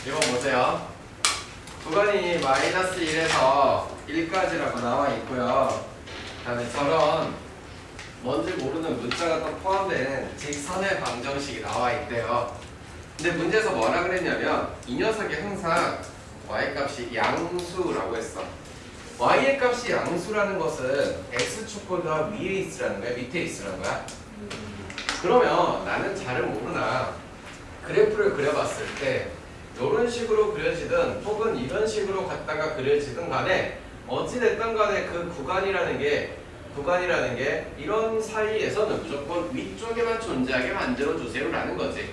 이번 보세요. 구간이 마이너스 1에서 1까지라고 나와 있고요. 그 다음에 저런 뭔지 모르는 문자가 또 포함된 직선의 방정식이 나와 있대요. 근데 문제에서 뭐라 그랬냐면 이 녀석이 항상 y값이 양수라고 했어. y의 값이 양수라는 것은 x축보다 위에 있으라는 거야? 밑에 있으라는 거야? 그러면 나는 잘을 모르나 그래프를 그려봤을 때 이런 식으로 그려지든 혹은 이런 식으로 갖다가 그려지든 간에 어찌됐든 간에 그 구간이라는 게 이런 사이에서는 무조건 위쪽에만 존재하게 만들어주세요 라는 거지.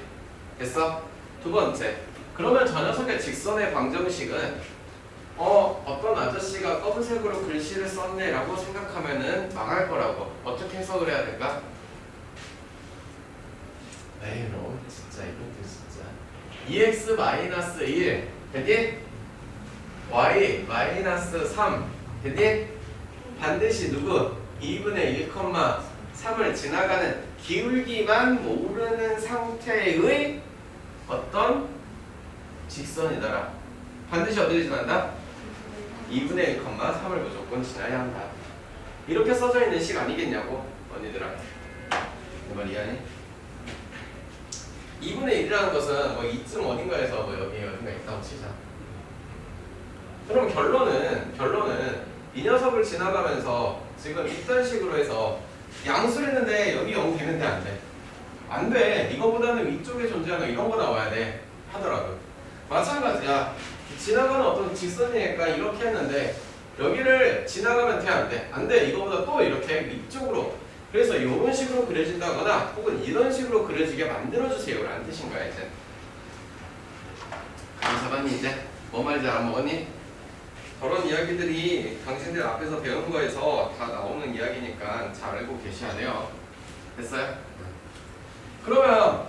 됐어? 두 번째, 그러면 저 녀석의 직선의 방정식은 어떤 아저씨가 검은색으로 글씨를 썼네 라고 생각하면은 망할 거라고. 어떻게 해석을 해야 될까? 에이 너 진짜 이것도 진짜 2x-1 됐니? y-3 됐니? 반드시 누구? 2분의 1,3을 지나가는 기울기만 모르는 상태의 어떤 직선이더라. 반드시 어디를 지난다? 2분의 1,3을 무조건 지나야 한다. 이렇게 써져 있는 식 아니겠냐고 언니들아. 내 말 이해하니? 2분의 1이라는 것은 뭐 이쯤 어딘가에서 뭐 여기 어딘가 있다고 치자. 그럼 결론은 이 녀석을 지나가면서 지금 이딴 식으로 해서 양수를 했는데 여기 0 되는데 안 돼. 안 돼. 이거보다는 위쪽에 존재하는 이런 거 나와야 돼. 하더라도. 마찬가지야. 지나가는 어떤 직선이니까 이렇게 했는데 여기를 지나가면 돼 안 돼? 안 돼. 이거보다 또 이렇게 위쪽으로. 그래서 이런 식으로 그려진다거나 혹은 이런 식으로 그려지게 만들어주세요 라는 뜻인 거야 이제. 감 잡았니 이제? 뭐 말인지 알아먹었니? 저런 이야기들이 당신들 앞에서 배운 거에서 다 나오는 이야기니까 잘 알고 계셔야 돼요. 됐어요? 그러면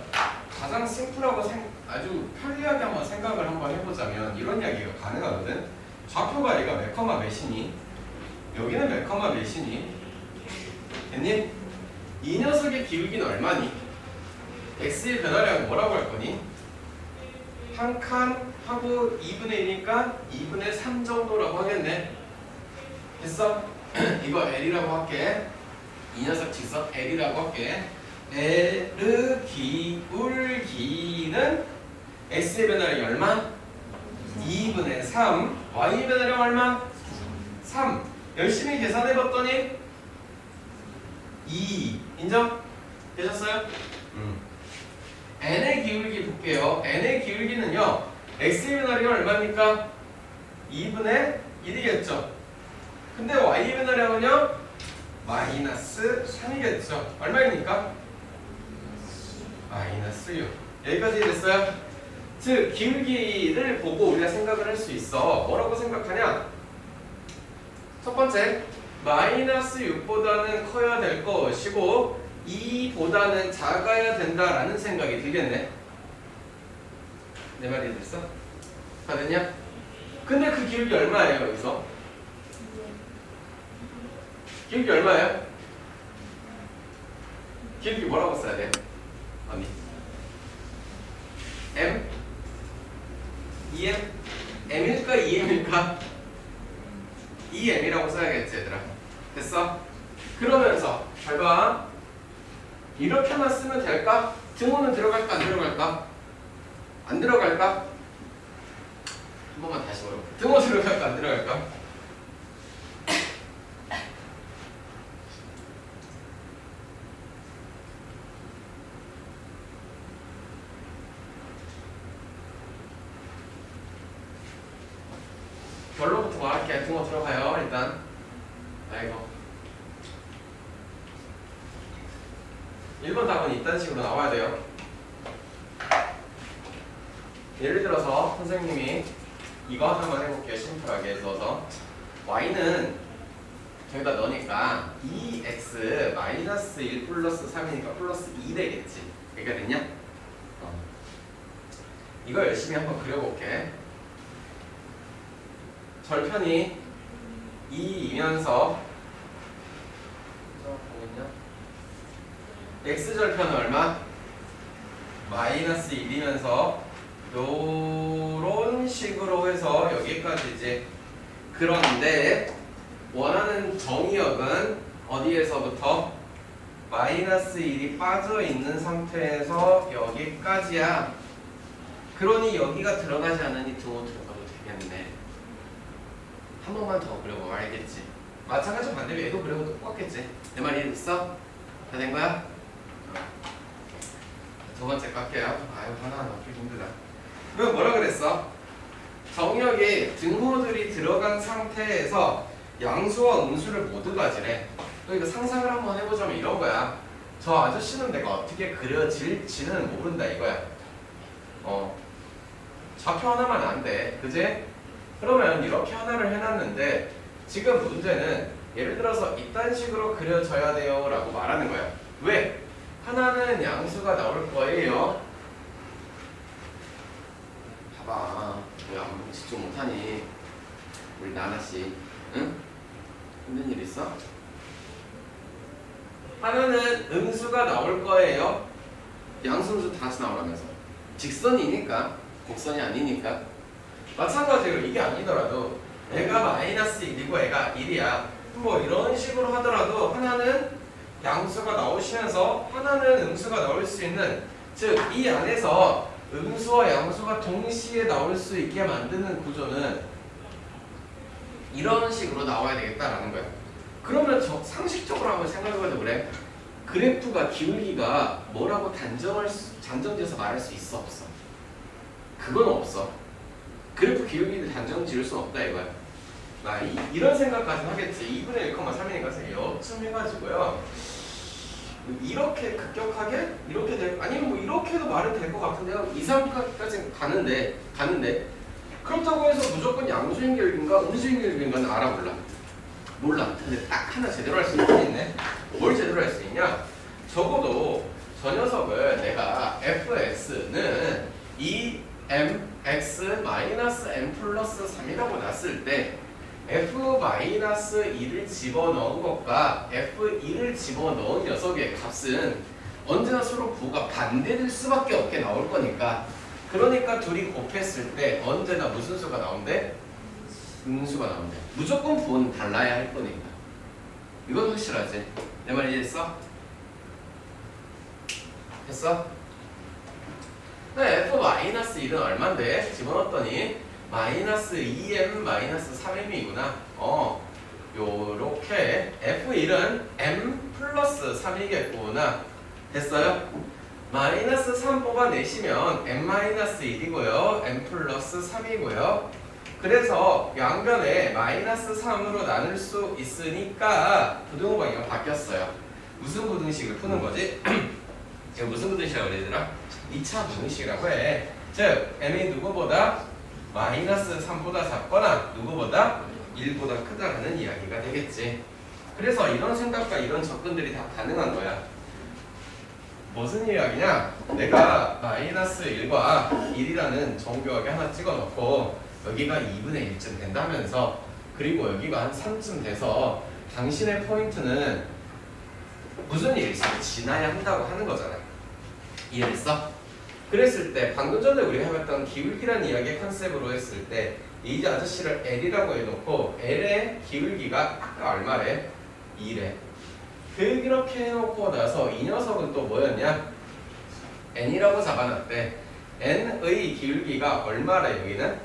가장 심플하고 아주 편리하게 한번 생각을 한번 해보자면 이런 이야기가 가능하거든. 좌표가 얘가 몇 컴마 몇이니? 여기는 몇 컴마 몇이니? 됐니? 이 녀석의 기울기는 얼마니? x의 변화량은 뭐라고 할 거니? 한 칸 하고 2분의 1이니까 2분의 3 정도라고 하겠네. 됐어? 이거 L이라고 할게. 이 녀석 직선 L이라고 할게. L 기울기는 x의 변화량이 얼마? 2분의 3. y의 변화량 얼마? 3. 열심히 계산해봤더니 2. 인정? 되셨어요? n의 기울기 볼게요. n의 기울기는요. x의 변화량이 얼마입니까? 2분의 1이겠죠. 근데 y의 변화량은요? 마이너스 3이겠죠. 얼마입니까? 마이너스 6. 여기까지 됐어요? 즉 기울기를 보고 우리가 생각을 할 수 있어. 뭐라고 생각하냐? 첫 번째, 마이너스 6보다는 커야 될 것이고 2보다는 작아야 된다라는 생각이 들겠네. 내 말이 됐어? 다 됐냐? 근데 그 기울기 얼마예요 여기서? 기울기 얼마예요? 기울기 뭐라고 써야 돼? 언니 M? 2m? m일까 2m일까? 2m이라고 써야겠지 얘들아. 됐어? 그러면서 잘 봐. 이렇게만 쓰면 될까? 등호는 들어갈까 안 들어갈까? 안 들어갈까? 한 번만 다시 보러. 등호 들어갈까 안 들어갈까? 결론부터 말할게. 등호 들어가요 일단. 아이고 1번 답은 이딴 식으로 나와야 돼요. 예를 들어서 선생님이 이거 하나만 해볼게요. 심플하게 써서 y는 저기다 넣으니까 2x 마이너스 1 플러스 3이니까 플러스 2 되겠지. 그게 됐냐? 이거 열심히 한번 그려볼게. 절편이 2이면서 x절편은 얼마? 마이너스 1이면서 요런 식으로 해서 여기까지지. 그런데 원하는 정의역은 어디에서부터? 마이너스 1이 빠져있는 상태에서 여기까지야. 그러니 여기가 들어가지 않으니 등호 들어가도 되겠네. 한 번만 더 그려보면 알겠지. 마찬가지로 반대로 얘도 그려도 똑같겠지. 내 말 이해됐어? 다 된 거야? 두 번째 깎게요. 아유 하나하나 풀기 힘들다. 그럼 뭐라 그랬어? 정역에 등호들이 들어간 상태에서 양수와 음수를 모두 가지래. 그러니까 상상을 한번 해보자면 이런 거야. 저 아저씨는 내가 어떻게 그려질지는 모른다 이거야. 좌표 하나만 안 돼. 그지? 그러면 이렇게 하나를 해놨는데 지금 문제는 예를 들어서 이딴 식으로 그려져야 돼요 라고 말하는 거야. 왜? 하나는 양수가 나올 거예요. 봐봐. 왜 아무 집중 못하니? 우리 나나씨. 응? 힘든 일 있어? 하나는 음수가 나올 거예요. 양수음수 다 같이 나오라면서. 직선이니까. 곡선이 아니니까. 마찬가지로 이게 아니더라도 애가 마이너스 1이고 애가 1이야. 뭐 이런 식으로 하더라도 하나는 양수가 나오시면서 하나는 음수가 나올 수 있는, 즉 이 안에서 음수와 양수가 동시에 나올 수 있게 만드는 구조는 이런 식으로 나와야 되겠다라는 거야. 그러면 상식적으로 한번 생각해봐도 그래. 그래프가 기울기가 뭐라고 단정지어서 말할 수 있어 없어? 그건 없어. 그래프 기울기를 단정 지을 수는 없다 이거야. 이런 생각까지 하겠지. 2분의 1,3이니까 여쯤 해가지고요. 이렇게 급격하게 이렇게 될, 아니면 뭐 이렇게도 말은 될 것 같은데요. 2, 3까지 가는데 그렇다고 해서 무조건 양수인 결인가 음수인 결인가는 알아 몰라. 근데 딱 하나 제대로 할 수 있네. 뭘 제대로 할 수 있냐? 적어도 저 녀석을 내가 fx는 2mx 마이너스 m 플러스 3이라고 놨을 때 f-2를 집어넣은 것과 f2를 집어넣은 녀석의 값은 언제나 서로 부호가 반대될 수밖에 없게 나올 거니까, 그러니까 둘이 곱했을 때 언제나 무슨 수가 나온대? 음수가 나온대. 무조건 부호는 달라야 할 거니까. 이건 확실하지? 내 말 이해했어? 됐어? f-1은 얼만데? 집어넣었더니 마이너스 2m 마이너스 3m이구나. 요렇게 f1은 m 플러스 3이겠구나. 됐어요? 마이너스 3 뽑아내시면 m 마이너스 1이고요 m 플러스 3이고요 그래서 양변에 마이너스 3으로 나눌 수 있으니까 부등호 방향이 바뀌었어요. 무슨 부등식을 푸는 거지? 제가 무슨 부등식이라고 그러더라? 2차 부등식이라고 해. 즉 m이 누구보다 마이너스 3보다 작거나 누구보다 1보다 크다라는 이야기가 되겠지. 그래서 이런 생각과 이런 접근들이 다 가능한 거야. 무슨 이야기냐? 내가 마이너스 1과 1이라는 정교하게 하나 찍어놓고 여기가 2분의 1쯤 된다면서, 그리고 여기가 한 3쯤 돼서 당신의 포인트는 무슨 일이 있으면 지나야 한다고 하는 거잖아. 이해했어? 그랬을 때 방금 전에 우리가 해봤던 기울기라는 이야기의 컨셉으로 했을 때 이 아저씨를 L이라고 해놓고 L의 기울기가 아까 얼마래? 2래. 그렇게 해놓고 나서 이 녀석은 또 뭐였냐? N이라고 잡아놨대. N의 기울기가 얼마래 여기는?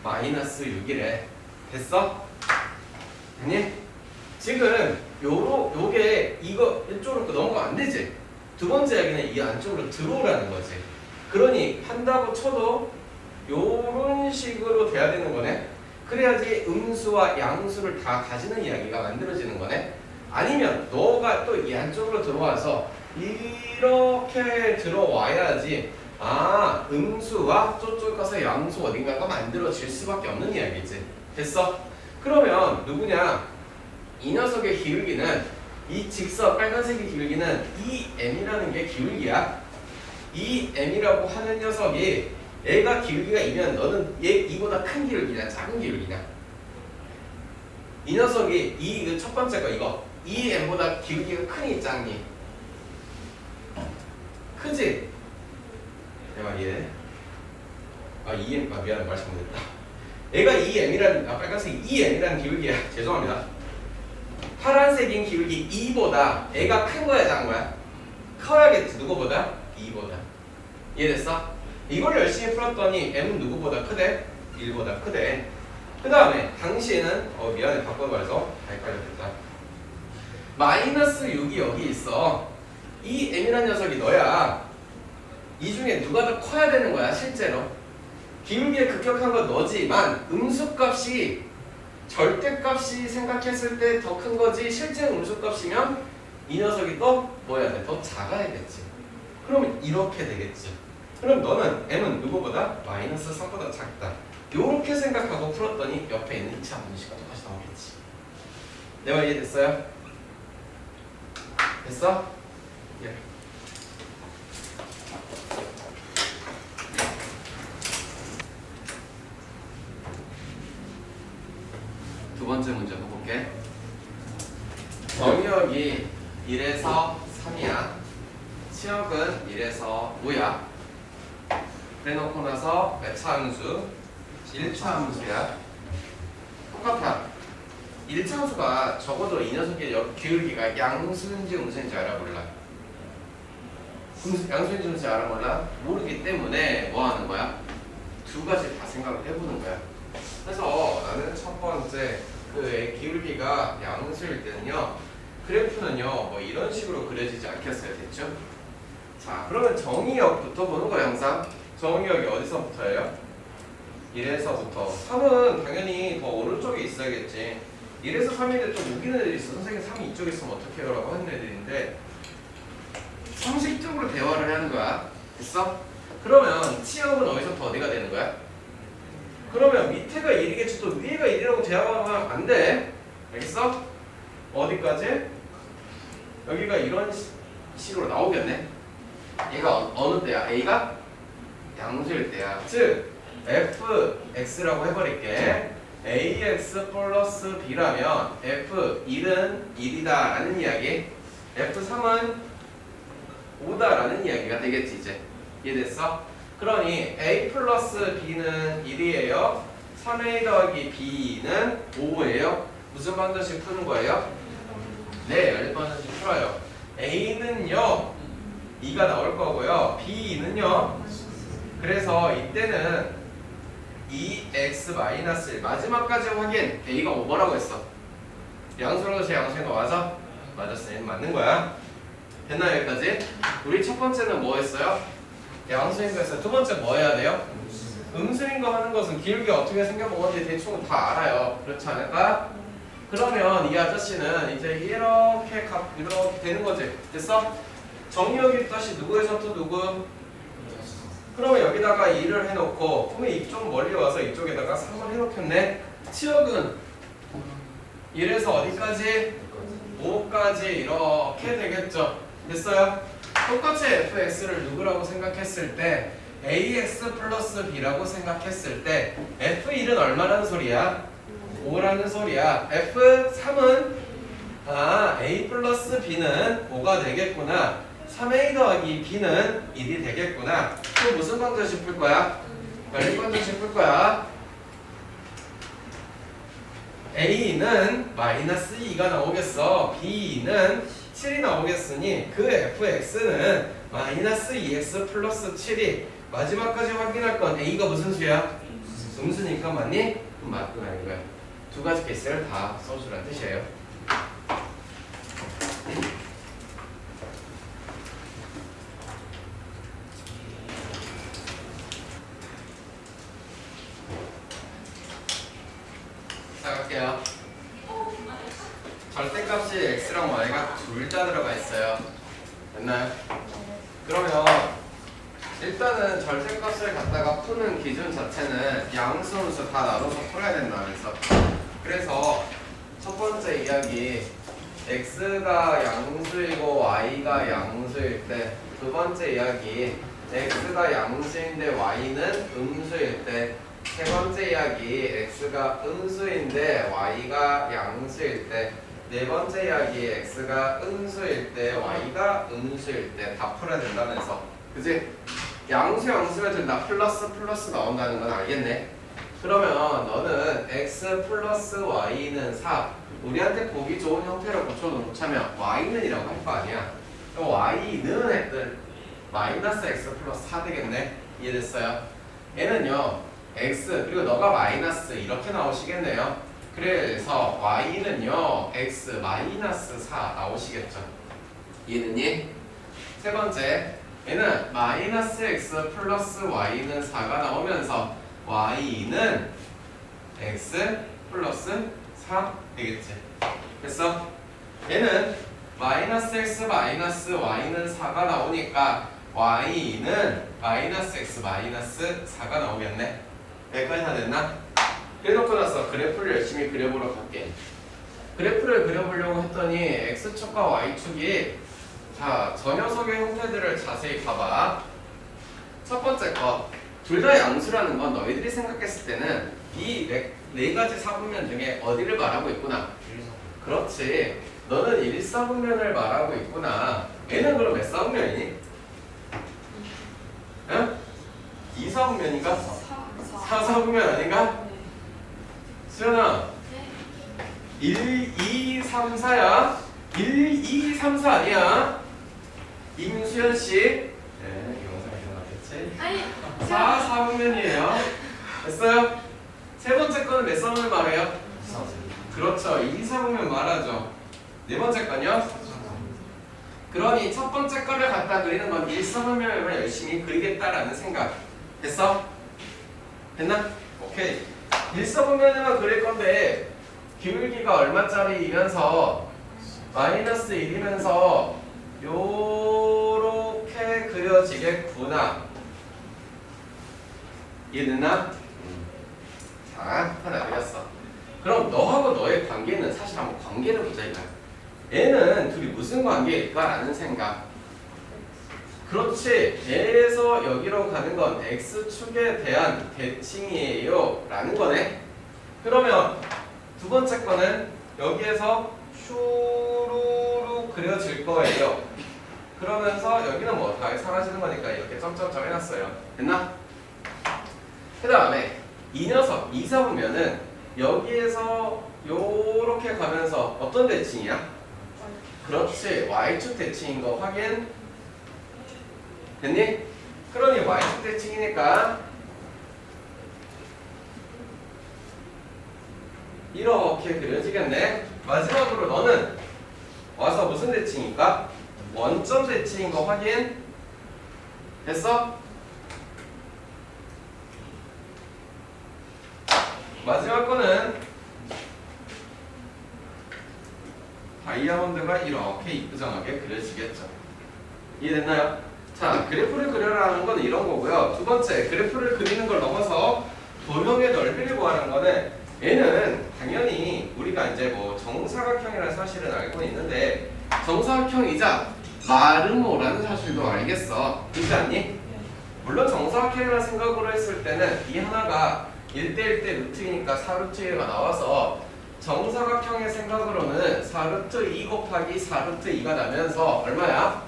마이너스 6이래. 됐어? 아니? 지금 요게 이거 이쪽으로 넘어가면 안 되지? 두 번째 이야기는 이 안쪽으로 들어오라는 거지. 그러니 한다고 쳐도 요런 식으로 돼야 되는 거네. 그래야지 음수와 양수를 다 가지는 이야기가 만들어지는 거네. 아니면 너가 또 이 안쪽으로 들어와서 이렇게 들어와야지 음수와 저쪽 가서 양수 어딘가가 만들어질 수밖에 없는 이야기지. 됐어? 그러면 누구냐? 이 녀석의 기울기는 이 직선 빨간색의 기울기는 이 m이라는 게 기울기야. 이 m이라고 하는 녀석이 얘가 기울기가 2면 너는 얘 이보다 큰 기울기냐 작은 기울기냐? 이 녀석이 이 첫 번째 거 이거 이 m보다 기울기가 크니 작니? 크지? 내가 이해? 이 m 미안해 말씀 못했다. 얘가 이 m이라는 빨간색이 이 m이라는 기울기야. 죄송합니다. 파란색인 기울기 2보다 애가 큰 거야 작은 거야? 커야겠지. 누구보다? 2보다. 이해됐어? 이걸 열심히 풀었더니 m은 누구보다 크대? 1보다 크대. 그 다음에 당시에는 미안해 바꿔봐서 다 헷갈렸겠다. 마이너스 6이 여기 있어. 이 m이라는 녀석이 너야. 이 중에 누가 더 커야 되는 거야 실제로. 기울기에 급격한 건 너지만 음수값이 절대값이 생각했을 때 더 큰 거지 실제 음수값이면 이 녀석이 또 뭐 해야 돼? 더 작아야겠지. 그러면 이렇게 되겠지. 그럼 너는 m은 누구보다? 마이너스 3보다 작다. 요렇게 생각하고 풀었더니 옆에 있는 2차 분식과 똑같이 나오겠지. 내 말 이해됐어요? 됐어? 예. 두 번째 문제 해볼게. 정의역이 1에서 3이야. 치역은 1에서 5야. 그래놓고 나서 몇 차 함수? 1차 함수야. 똑같아. 1차 함수가 적어도 이 녀석의 기울기가 양수인지 음수인지 알아볼라. 양수인지 음수인지 알아볼라? 모르기 때문에 뭐 하는 거야? 두 가지 다 생각을 해보는 거야. 그래서 나는 첫 번째 그 기울기가 양수일 때는요, 그래프는요 뭐 이런 식으로 그려지지 않겠어요. 됐죠? 자, 그러면 정의역부터 보는 거야. 항상 정의역이 어디서부터예요? 1에서부터. 3은 당연히 더 오른쪽에 있어야겠지. 1에서 3인데 좀 우기는 애들이 있어. 선생님 3이 이쪽에 있으면 어떡해요? 라고 하는 애들인데 상식적으로 대화를 하는 거야. 됐어? 그러면 치역은 어디서부터 어디가 되는 거야? 그러면 밑에가 1이겠지. 또 위에가 1이라고 대화하면 안 돼. 알겠어? 어디까지? 여기가 이런 식으로 나오겠네. 얘가 어느 때야? A가 양수일 때야. 즉 fx라고 해버릴게. ax 플러스 b라면 f1은 1이다 라는 이야기, f3은 5다 라는 이야기가 되겠지. 이제 이해됐어? 그러니 a 플러스 b는 1이에요 3a 더하기 b는 5예요 무슨 방정식 푸는 거예요? 네, 연립방정식 풀어요. a는요 2가 나올 거고요, b는요, 그래서 이때는 2x-1 마지막까지 확인. a가 5뭐라고 했어? 양수라고 제 양수인 거 맞아? 맞았어. 맞는 거야. 됐나 여기까지? 우리 첫 번째는 뭐 했어요? 양수인 거 했어요. 두 번째 뭐 해야 돼요? 음수인 거 하는 것은 기울기가 어떻게 생겨보는지 대충 다 알아요. 그렇지 않을까? 그러면 이 아저씨는 이제 이렇게 되는 거지. 됐어? 정의역이 다시 누구에서 또 누구? 그러면 여기다가 2를 해놓고, 그러면 이쪽 멀리 와서 이쪽에다가 3을 해놓겠네. 치역은 1에서 어디까지? 5까지 이렇게 되겠죠. 됐어요? 똑같이 fx를 누구라고 생각했을 때 ax 플러스 b라고 생각했을 때 f1은 얼마라는 소리야? 5라는 소리야. f3은 a 플러스 b는 5가 되겠구나. 3a 더하기 b는 1이 되겠구나. 또 무슨 방정식 풀 거야? 연립 방정식 풀 거야. a는 마이너스 2가 나오겠어. b는 7이 나오겠으니 그 fx는 마이너스 2x 플러스 7이 마지막까지 확인할 건 a가 무슨 수야? 음수니까 맞니? 맞구나 이거야. 두 가지 케이스를 다 써주란 뜻이에요. 자 갈게요. 절대값이 x랑 y가 둘 다 들어가 있어요. 됐나요? 그러면 일단은 절대값을 갖다가 푸는 기준 자체는 양수, 음수 다 나눠서 풀어야 된다면서. 그래서 첫 번째 이야기 x가 양수이고 y가 양수일 때, 두 번째 이야기 x가 양수인데 y는 음수일 때, 세 번째 이야기 x가 음수인데 y가 양수일 때, 네 번째 이야기 x가 음수일 때 y가 음수일 때 다 풀어야 된다면서. 그지? 양수면 된다. 플러스 나온다는 건 알겠네. 그러면 너는 x 플러스 y는 4. 우리한테 보기 좋은 형태로 고쳐놓자면 y는 이라고 할 거 아니야. 그럼 y는 했던 마이너스 x 플러스 4 되겠네. 이해됐어요? 얘는요 x 그리고 너가 마이너스 이렇게 나오시겠네요. 그래서 y는요 x 마이너스 4 나오시겠죠. 이해됐니? 세 번째 얘는 마이너스 x 플러스 y는 4가 나오면서 y는 x 플러스 4 되겠지. 됐어? 얘는 마이너스 x 마이너스 y는 4가 나오니까 y는 마이너스 x 마이너스 4가 나오겠네. 여기까지 다 됐나? 해놓고 나서 그래프를 열심히 그려보러 갈게. 그래프를 그려보려고 했더니 x축과 y축이 자, 저 녀석의 형태들을 자세히 봐봐. 첫 번째 거, 둘 다 양수라는 건 너희들이 생각했을 때는 이 네 가지 사분면 중에 어디를 말하고 있구나? 그렇지. 너는 1사분면을 말하고 있구나. 얘는 그럼 몇 사분면이니? 응? 2사분면인가? 4사분면 아닌가? 수연아 1, 2, 3, 4야. 1, 2, 3, 4 아니야. 임수연씨 네, 영상이 나왔겠지? 4, 4분면이에요. 됐어요? 세 번째 거는 몇 사분면 말해요? 그렇죠. 2, 4분면 말하죠. 네 번째 건요? 그러니 첫 번째 거를 갖다 그리는 건 1, 4분면을 열심히 그리겠다라는 생각. 됐어? 됐나? 오케이. 1, 4분면에만 그릴 건데 기울기가 얼마짜리이면서 마이너스 1이면서 요렇게 그려지겠구나. 이해됐나? 자, 하나 그렸어. 그럼 너하고 너의 관계는 사실 한번 관계를 보자 이거야. 얘는 둘이 무슨 관계일까? 라는 생각. 그렇지. 얘에서 여기로 가는 건 x축에 대한 대칭이에요 라는 거네. 그러면 두 번째 거는 여기에서 슈루루 그려질 거예요. 그러면서 여기는 뭐 다 사라지는 거니까 이렇게 점점점 해놨어요. 됐나? 그 다음에 이 녀석 2사분면은 여기에서 요렇게 가면서 어떤 대칭이야? 그렇지. y축 대칭인 거 확인 됐니? 그러니 y축 대칭이니까 이렇게 그려지겠네. 마지막으로 너는 와서 무슨 대칭일까? 원점 대칭인 거 확인 됐어? 마지막 거는 다이아몬드가 이렇게 이쁘장하게 그려지겠죠. 이해됐나요? 자, 그래프를 그려라는 건 이런 거고요. 두 번째, 그래프를 그리는 걸 넘어서 도형의 넓이를 구하는 거는 얘는 당연히 우리가 이제 뭐 정사각형이라는 사실은 알고 있는데 정사각형이자 마름모라는 사실도 알겠어. 그렇지 않니? 물론 정사각형이라는 생각으로 했을 때는 이 하나가 1대1대 루트이니까 4루트 1가 나와서 정사각형의 생각으로는 4루트 2 곱하기 4루트 2가 나면서 얼마야?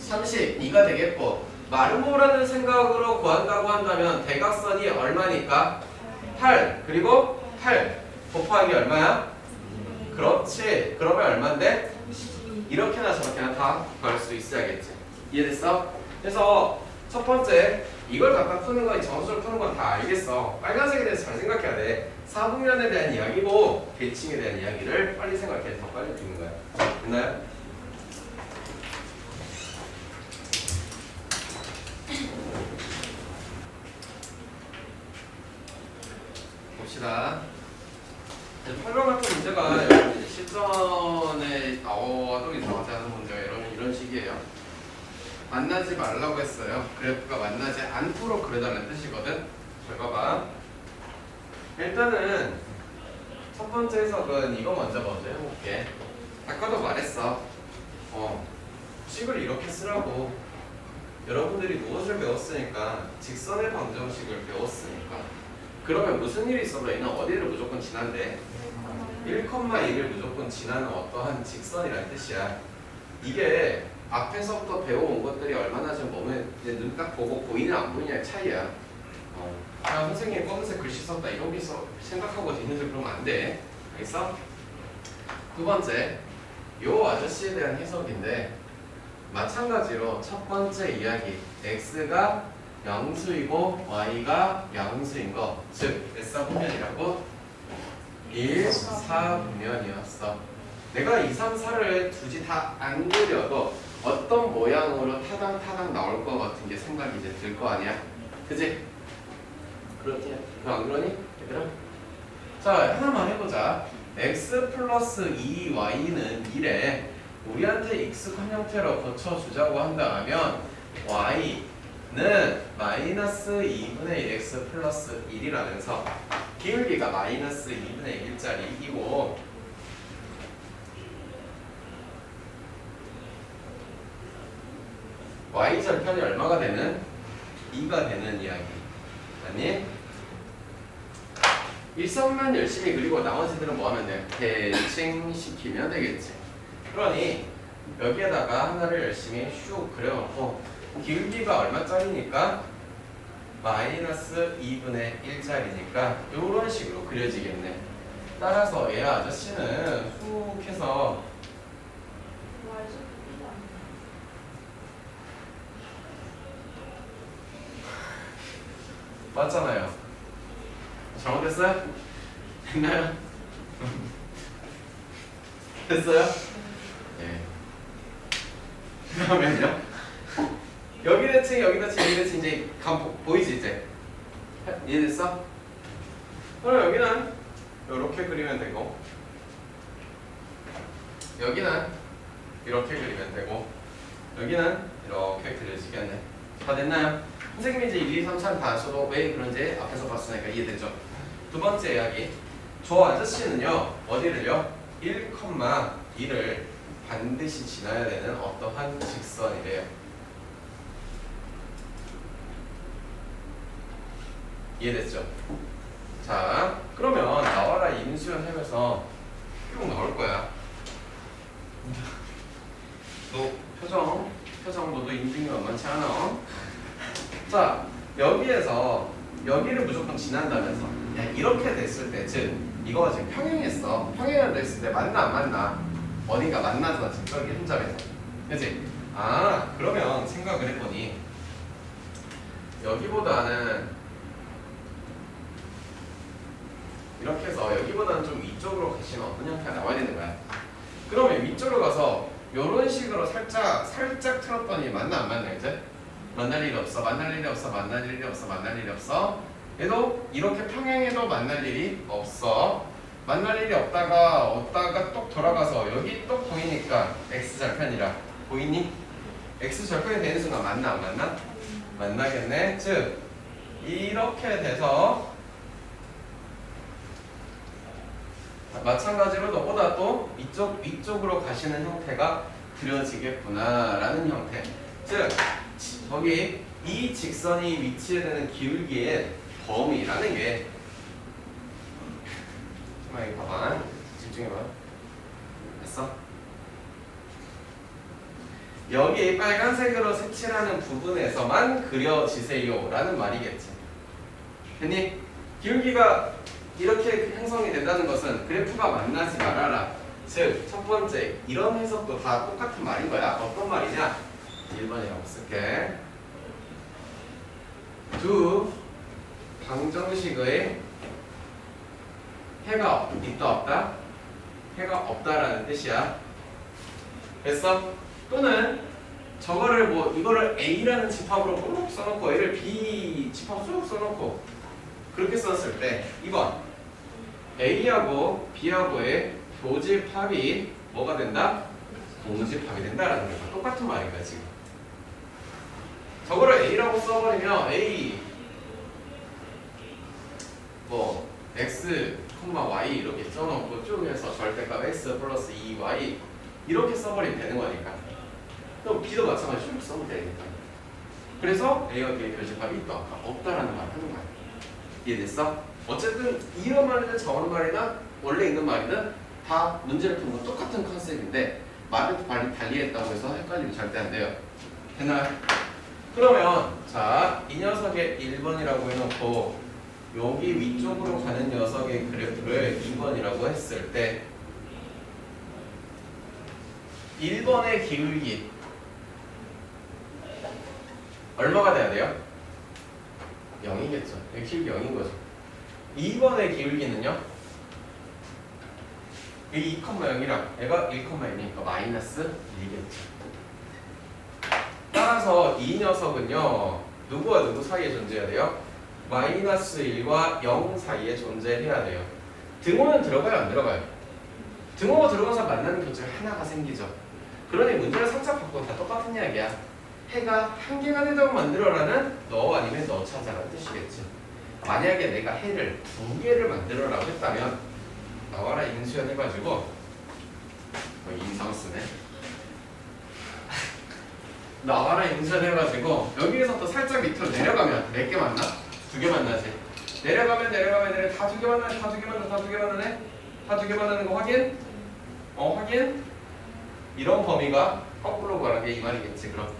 32가 되겠고 마르모라는 생각으로 구한다고 한다면 대각선이 얼마니까? 8 그리고 8 곱하기 얼마야? 그렇지. 그러면 얼만데? 이렇게나 저렇게나 다 구할 수 있어야겠지. 이해됐어? 그래서 첫 번째 이걸 갖다 푸는 건 점수를 푸는 건 다 알겠어. 빨간색에 대해서 잘 생각해야 돼. 사분면에 대한 이야기고 대칭에 대한 이야기를 빨리 생각해. 더 빨리 듣는 거야. 됐나요? 봅시다. 8번 같은 문제가 실전에 나와도 이상하지 않은 문제가 이런 식이에요. 만나지 말라고 했어요. 그래프가 만나지 않도록 그려달라는 뜻이거든. 잘 봐봐. 일단은 첫 번째 해석은 이거 먼저 해볼게. 아까도 말했어. 식을 이렇게 쓰라고. 여러분들이 무엇을 배웠으니까 직선의 방정식을 배웠으니까. 그러면 무슨 일이 있어도 얘는 어디를 무조건 지난대? 1,2를 무조건 지나는 어떠한 직선이라는 뜻이야. 이게 앞에서부터 배워온 것들이 얼마나 좀 몸에 눈 딱 보고 보이냐 안 보이냐의 차이야. 야, 선생님 검은색 글씨 썼다 이런 게 생각하고 뒤늦게 그러면 안 돼. 알겠어? 두 번째, 요 아저씨에 대한 해석인데 마찬가지로 첫 번째 이야기 x가 양수이고 y가 양수인 거, 즉 S분면이라고 1, 4분면이었어. 내가 2, 3, 4를 굳이 다 안 그려도 어떤 모양으로 타당타당 나올 것 같은 게 생각이 이제 들 거 아니야? 그지? 그렇지? 안 그러니? 얘들아? 자, 하나만 해보자. x 플러스 2y는 1에 우리한테 익숙한 형태로 고쳐주자고 한다면 y는 마이너스 2분의 1 x 플러스 1이라면서 기울기가 마이너스 2분의 1짜리이고 y절편이 얼마가 되는? 2가 되는 이야기 아니? 일선만 열심히 그리고 나머지들은 뭐 하면 돼? 대칭시키면 되겠지. 그러니 여기에다가 하나를 열심히 슉 그려놓고 기울기가 얼마짜리니까? 마이너스 2분의 1짜리니까 이런 식으로 그려지겠네. 따라서 얘 아저씨는 훅 해서 맞잖아요. 잘못됐어요? 됐나요? 됐어요? 예. 그러면요. 여기 대칭, 여기 대칭, 여기 대칭 이제 보이지 이제? 이해됐어? 그럼 여기는 이렇게 그리면 되고 여기는 이렇게 그리면 되고 여기는 이렇게 그려지겠네. 다 됐나요? 선생님이 이제 1, 2, 3, 4를 다 하셔도 왜 그런지 앞에서 봤으니까 이해되죠? 두 번째 이야기. 저 아저씨는요 어디를요? 1,2를 반드시 지나야 되는 어떠한 직선이래요. 이해됐죠? 자, 그러면 나와라 임수연 해면서 쭉 나올 거야. 너 표정 너도 인중이 만만치 않아. 자, 여기에서 여기를 무조건 지난다면서 야, 이렇게 됐을 때, 즉 이거가 지금 평행했어. 평행을 됐을 때 맞나 안 맞나? 어딘가 만나잖아 지금 저기 한 점에서. 그치? 아, 그러면 생각을 해보니 여기보다는 이렇게 해서 여기보다는 좀 위쪽으로 가시는 어떤 형태가 나와야 되는 거야. 그러면 위쪽으로 가서 이런 식으로 살짝 틀었더니 맞나 안 맞나 이제? 만날 일이 없어. 만날 일이 없어. 만날 일이 없어. 만날 일이 없어. 얘도 이렇게 평행해도 만날 일이 없어. 만날 일이 없다가 똑 돌아가서 여기 똑 보이니까 x절편이라 보이니? x절편이 되는 순간 맞나 안 맞나? 만나겠네. 즉 이렇게 돼서 마찬가지로 너보다 또 위쪽으로 가시는 형태가 그려지겠구나라는 형태. 즉 거기 이 직선이 위치해되는 기울기의 범위라는 게 정말 봐봐. 집중해봐. 됐어? 여기 빨간색으로 색칠하는 부분에서만 그려지세요 라는 말이겠지. 됐니? 기울기가 이렇게 형성이 된다는 것은 그래프가 만나지 말아라. 즉, 첫 번째 이런 해석도 다 똑같은 말인 거야. 어떤 말이냐? 1번이라고 쓸게. 두 방정식의 해가 있다 없다? 해가 없다라는 뜻이야. 됐어? 또는 저거를 뭐 이거를 A라는 집합으로 쭉 써놓고 얘를 B 집합 쭉 써놓고 그렇게 썼을 때 2번 A하고 B하고의 교집합이 뭐가 된다? 동집합이 된다라는 거야. 똑같은 말인 거야 지금. 저거를 A라고 써버리면 A 뭐 X, Y 이렇게 써놓고 쭉 해서 절대값 X 플러스 2Y 이렇게 써버리면 되는 거니까. 또 B도 마찬가지로 쭉 써면 되니까. 그래서 A와 B의 교집합이 있다 없다라는 말을 하는 거야. 이해됐어? 어쨌든 이런 말이든 저런 말이나 원래 있는 말이든 다 문제를 푸는 건 똑같은 컨셉인데 말을 달리했다고 해서 헷갈리면 절대 안 돼요. 됐나요? 그러면 자, 이 녀석의 1번이라고 해놓고 여기 위쪽으로 가는 녀석의 그래프를 2번이라고 했을 때 1번의 기울기 얼마가 돼야 돼요? 0이겠죠. 여기 기울기 0인 거죠. 2번의 기울기는요? 이 2,0이랑 얘가 1,1이니까 마이너스 1이겠죠. 따라서 이 녀석은요 누구와 누구 사이에 존재해야 돼요? 마이너스 1과 0 사이에 존재해야 돼요. 등호는 들어가요 안 들어가요? 등호가 들어가서 만나는 교체가 하나가 생기죠. 그러니 문제를 살짝 바꾸고 다 똑같은 이야기야. 해가 한 개가 되도록 만들어라는 너 아니면 너 찾아라는 뜻이겠지. 만약에 내가 해를 두 개를 만들어라고 했다면 나와라 인수연 해가지고 이상 쓰네. 나와라 인수연 해가지고 여기에서 또 살짝 밑으로 내려가면 몇 개 만나? 두 개 만나지. 내려가면 다 두 개 만나네. 다 두 개 만나네. 다 두 개 만나는 거 확인? 확인? 이런 범위가 거꾸로 가는 게 이 말이겠지. 그럼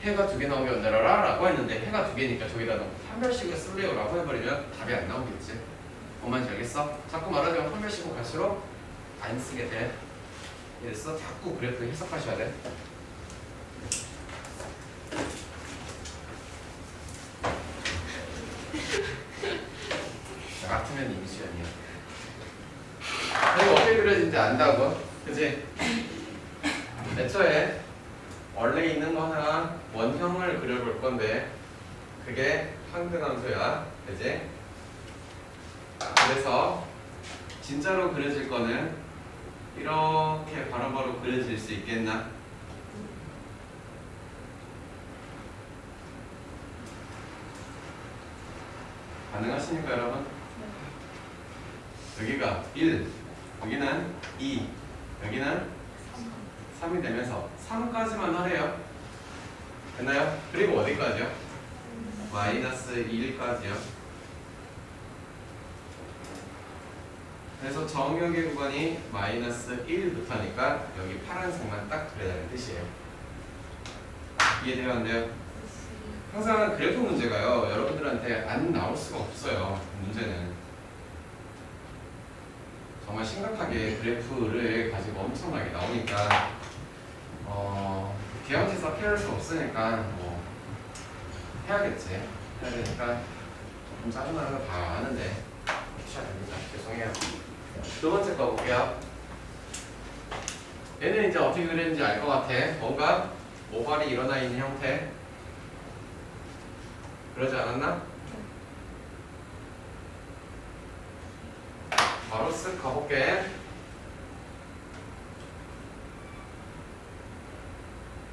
해가 두 개 나오면 내려라 라고 했는데 해가 두 개니까 저기다 놓고 판별식을 쓸래요 라고 해버리면 답이 안 나오겠지. 뭔지 알겠어? 자꾸 말하자면 판별식으로 갈수록 안 쓰게 돼. 그래서 자꾸 그래프 해석하셔야 돼. 나 같으면 임수연이야. 이거 어떻게 그려진지 안다고? 그치? 애초에 원래 있는 거 하나 원형을 그려볼 건데 그게 항등함수야. 그치? 그래서 진짜로 그려질 거는 이렇게 바로바로 그려질 수 있겠나? 가능하십니까 여러분? 여기가 1, 여기는 2, 여기는 3이 되면서 3까지만 하래요. 됐나요? 그리고 어디까지요? 마이너스 1까지요. 그래서 정역의 구간이 마이너스 1부터니까 여기 파란색만 딱 그려야 되는 뜻이에요. 이해돼요? 안 돼요? 항상 그래프 문제가요 여러분들한테 안 나올 수가 없어요. 문제는 정말 심각하게 그래프를 가지고 엄청나게 나오니까 기하원에서 피할 수 없으니까 뭐 해야겠지. 해야 되니까 조금 짜증나는 거 다 아는데 해야 됩니다. 죄송해요. 두 번째 거 볼게요. 얘는 이제 어떻게 그렸는지 알 것 같아. 뭔가 모발이 일어나 있는 형태. 그러지 않았나? 바로 쓱 가볼게.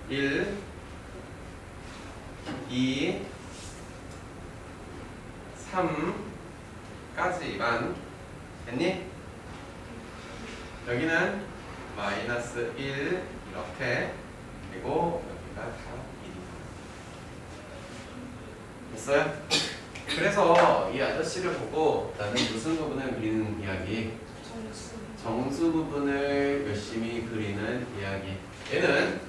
1, 2, 3까지만 됐니? 여기는 마이너스 1 이렇게 그리고 여기가 다 1이다. 됐어요? 그래서 이 아저씨를 보고 나는 무슨 부분을 그리는 이야기? 정수 부분을 열심히 그리는 이야기. 얘는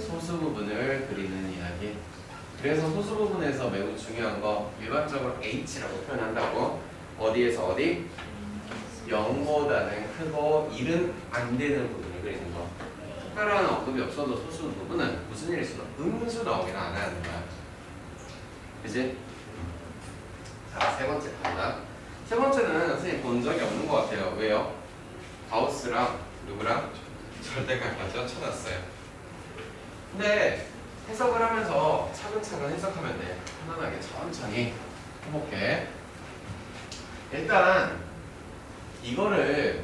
소수 부분을 그리는 이야기. 그래서 소수 부분에서 매우 중요한 거 일반적으로 h라고 표현한다고. 어디에서 어디? 0보다는 크고 1은 안 되는 부분을 그리는 거. 특별한 언급이 없어도 소수 부분은 무슨 일이 있어도 음수 나오긴 안 하는 거야. 그치? 자, 세 번째 갑니다. 세 번째는 선생님 본 적이 없는 것 같아요. 왜요? 가우스랑 누구랑? 절대값까지 쳐놨어요. 근데 해석을 하면서 차근차근 해석하면 돼. 편안하게 천천히 해볼게. 일단 이거를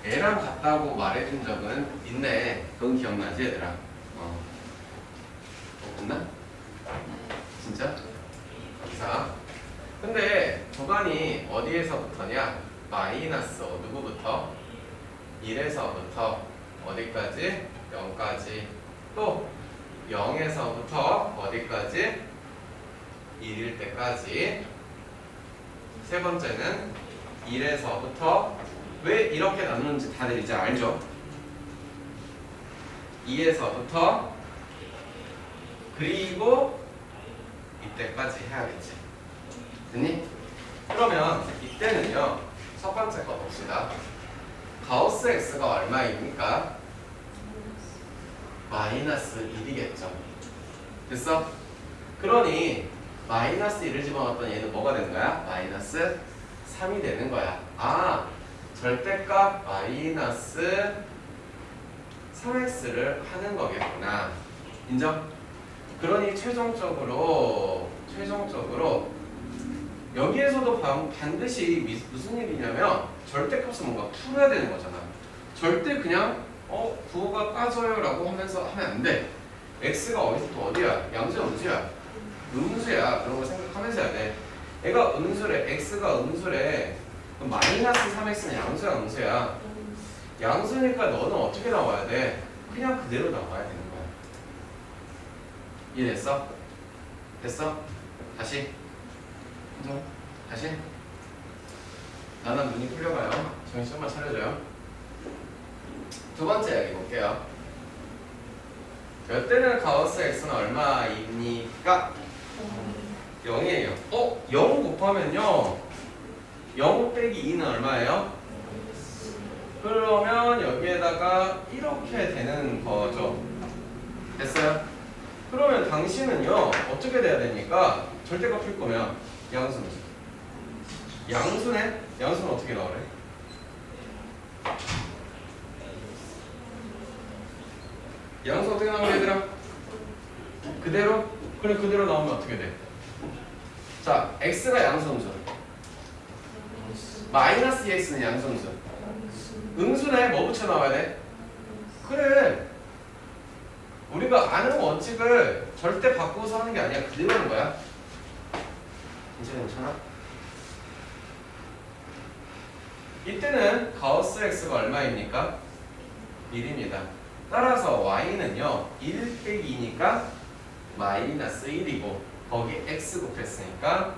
애랑 같다고 말해준 적은 있네. 그건 기억나지 얘들아? 없나? 진짜? 자, 근데 도관이 어디에서부터냐? 마이너스 누구부터? 1에서부터 어디까지? 0까지. 또 0에서부터 어디까지? 1일 때까지. 세 번째는 1에서부터 왜 이렇게 나누는지 다들 이제 알죠? 2에서부터 그리고 이때까지 해야겠지. 됐니? 그러면 이때는요. 첫 번째 거 봅시다. 가우스 x가 얼마입니까? 마이너스 1이겠죠. 됐어? 그러니 마이너스 1을 집어넣었더니 얘는 뭐가 되는 거야? 마이너스 3이 되는 거야. 아, 절대값 마이너스 3x를 하는 거겠구나. 인정? 그러니 최종적으로 여기에서도 반드시 무슨 일이냐면 절대값을 뭔가 풀어야 되는 거잖아. 절대 그냥 부호가 빠져요 라고 하면서 하면 안 돼. x가 어디서부터 어디야? 양수야 음수야? 음수야. 그런 거 생각하면서 해야 돼. 얘가 음수래. x가 음수래. 그럼 마이너스 3x는 양수야 음수야? 양수니까 너는 어떻게 나와야 돼? 그냥 그대로 나와야 되는 거야. 이해됐어? 됐어? 다시 다시 나는 눈이 풀려가요. 정신만 차려줘요. 두 번째 이야기 볼게요. 몇 대는 가우스 x는 얼마입니까? 0이에요. 0 곱하면요 0 빼기 2는 얼마예요? 그러면 여기에다가 이렇게 되는 거죠. 됐어요? 그러면 당신은요 어떻게 돼야 됩니까? 절대값 풀 거면 양수는 양수는 어떻게 나오래? 양수 어떻게 나오래 얘들아? 그대로? 그래 그대로 나오면 어떻게 돼? 자, x가 양수음수 마이너스 2x는 양수음수 음수네. 뭐 붙여 나와야 돼? 그래 우리가 아는 원칙을 절대 바꾸어서 하는 게 아니야. 그대로 하는 거야. 괜찮아? 이때는 가우스 x가 얼마입니까? 1입니다. 따라서 y는요 1 빼기 2니까 마이너스 1이고 거기 x 곱했으니까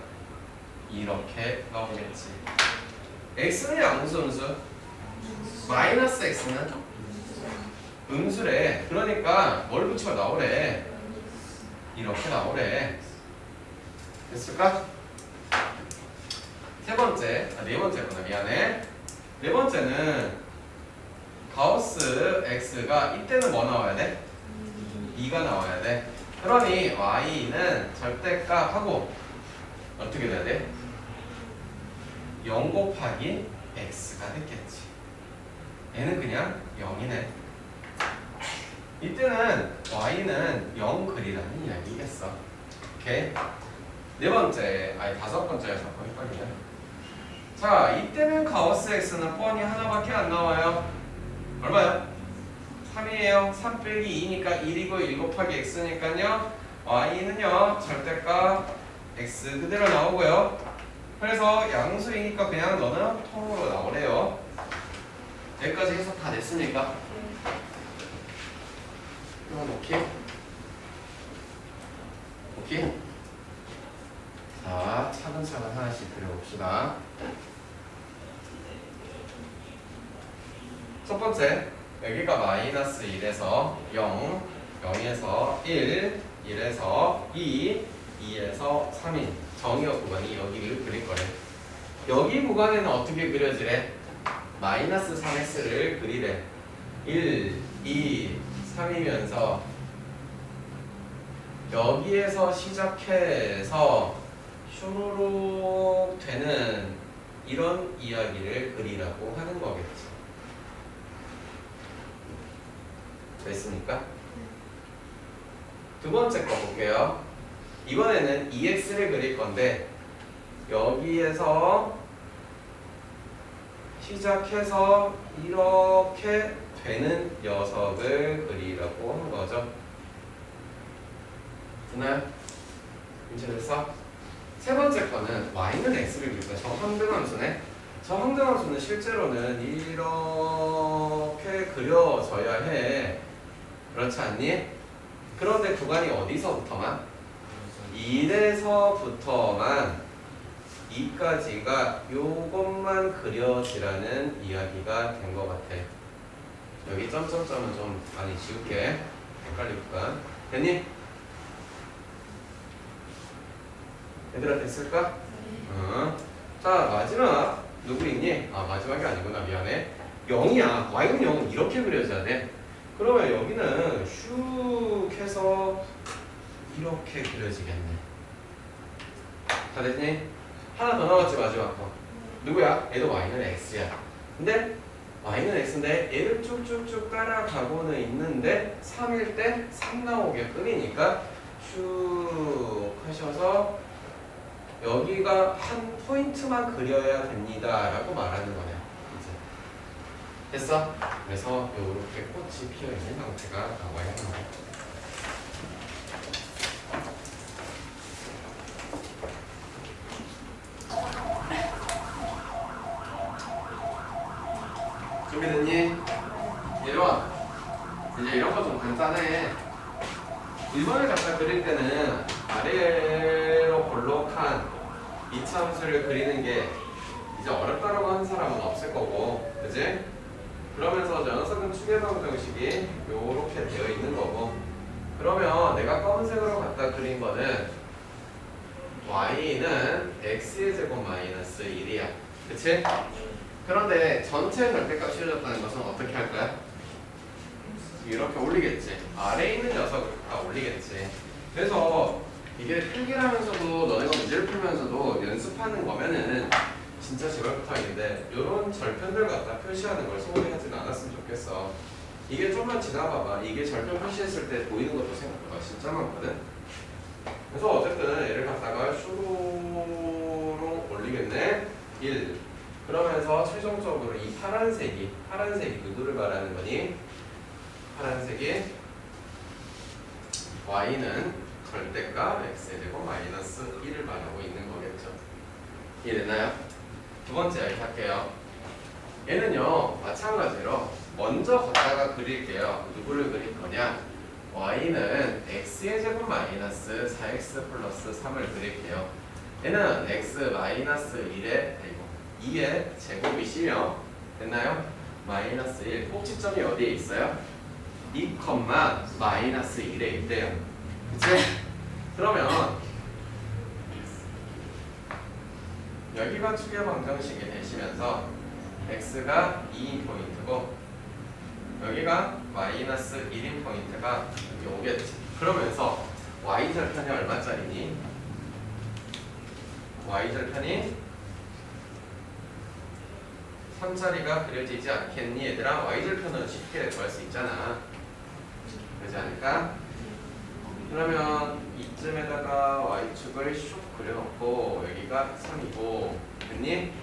이렇게 나오겠지. x는 양수 음수 마이너스 x는 음수래. 그러니까 뭘 붙여 나오래? 이렇게 나오래. 됐을까? 네 번째구나. 미안해. 네 번째는 가우스 x가 이때는 뭐 나와야 돼? 2가 나와야 돼. 그러니 y는 절대값하고 어떻게 돼야 돼? 0 곱하기 x가 됐겠지. 얘는 그냥 0이네. 이때는 y는 0 그리라는 이야기겠어. 오케이? 다섯 번째가 자꾸 헷갈리네. 자, 이때는 가우스 x는 뻔히 하나밖에 안 나와요. 얼마요? 3이에요. 3 빼기 2니까 1이고 1 곱하기 x니까요. y는요 절대값 x 그대로 나오고요. 그래서 양수이니까 그냥 너는 통으로 나오래요. 여기까지 해석 다 됐습니까? 이건 오케이? 자, 차근차근 하나씩 그려봅시다. 첫 번째, 여기가 마이너스 1에서 0, 0에서 1, 1에서 2, 2에서 3인 정의역 구간이 여기를 그릴 거래. 여기 구간에는 어떻게 그려지래? 마이너스 3x를 그리래. 1, 2, 3이면서 여기에서 시작해서 슈루룩 되는 이런 이야기를 그리라고 하는 거겠지. 됐습니까? 두 번째 거 볼게요. 이번에는 2x를 그릴 건데 여기에서 시작해서 이렇게 되는 녀석을 그리라고 한 거죠. 되나요? 문제됐어? 세 번째 거는 y는 x를 그릴 거야. 저 항등함수네. 저 항등함수는 실제로는 이렇게 그려져야 해. 그렇지 않니? 그런데 구간이 어디서부터만? 1에서부터만 2까지가 요것만 그려지라는 이야기가 된 것 같아. 여기 점점점은 좀 많이 지울게. 헷갈리니까. 됐니? 얘들아 됐을까? 자 마지막 누구 있니? 아 마지막이 아니구나. 미안해. 0이야. y는 0은 이렇게 그려져야 돼. 그러면 여기는 슉 해서 이렇게 그려지겠네. 다 됐니? 하나 더 나왔지 마지막 거. 누구야? 얘도 y는 x야. 근데 y는 x인데 얘를 쭉쭉쭉 따라가고는 있는데 3일 때 3 나오게끔이니까 슉 하셔서 여기가 한 포인트만 그려야 됩니다 라고 말하는 거냐. 이제 됐어? 그래서 이렇게 꽃이 피어있는 형태가 나와야 하는 거야. 준비됐니? 1번 이제 이런 거 좀 간단해. 1번을 갖다 그릴 때는 아래로 볼록한 이차함수를 그리는 게 이제 어렵다라고 하는 사람은 없을 거고, 그지? 그러면서 녀석은 추계방 정식이 요렇게 되어 있는 거고, 그러면 내가 검은색으로 갖다 그린 거는 y는 x의 제곱 마이너스 1이야. 그치? 그런데 전체 절대값 씌워졌다는 것은 어떻게 할 거야? 이렇게 올리겠지. 아래에 있는 녀석을 다 올리겠지. 그래서 이게 필기하면서도 너네가 문제를 풀면서도 연습하는 거면은 진짜 제발 부탁인데 이런 절편들 갖다 표시하는 걸 소홀히 하진 않았으면 좋겠어. 이게 좀만 지나봐봐. 이게 절편 표시했을 때 보이는 것도 생각보다 진짜 많거든. 그래서 어쨌든 얘를 갖다가 슈로 올리겠네. 1. 그러면서 최종적으로 이 파란색이 누구를 말하는 거니? 파란색이 y는 절대값 x의 제곱 마이너스 1을 말하고 있는 거겠죠. 이해됐나요? 두 번째 이야기 할게요. 얘는요 마찬가지로 먼저 갖다가 그릴게요. 누구를 그릴 거냐? y는 x의 제곱 마이너스 4x 플러스 3을 그릴게요. 얘는 x 마이너스 2의 제곱이시며 됐나요? 마이너스 1 꼭지점이 어디에 있어요? 2, 마이너스 1에 있대요. 그치? 그러면 여기가 추계방정식이 되시면서 x가 2인 포인트고 여기가 마이너스 1인 포인트가 여기 오겠지. 그러면서 y절편이 얼마짜리니? y절편이 3자리가 그려지지 않겠니? 얘들아 y절편은 쉽게 구할 수 있잖아. 그러지 않을까? 그러면 이쯤에다가 y축을 슉 그려놓고 여기가 3이고 됐니?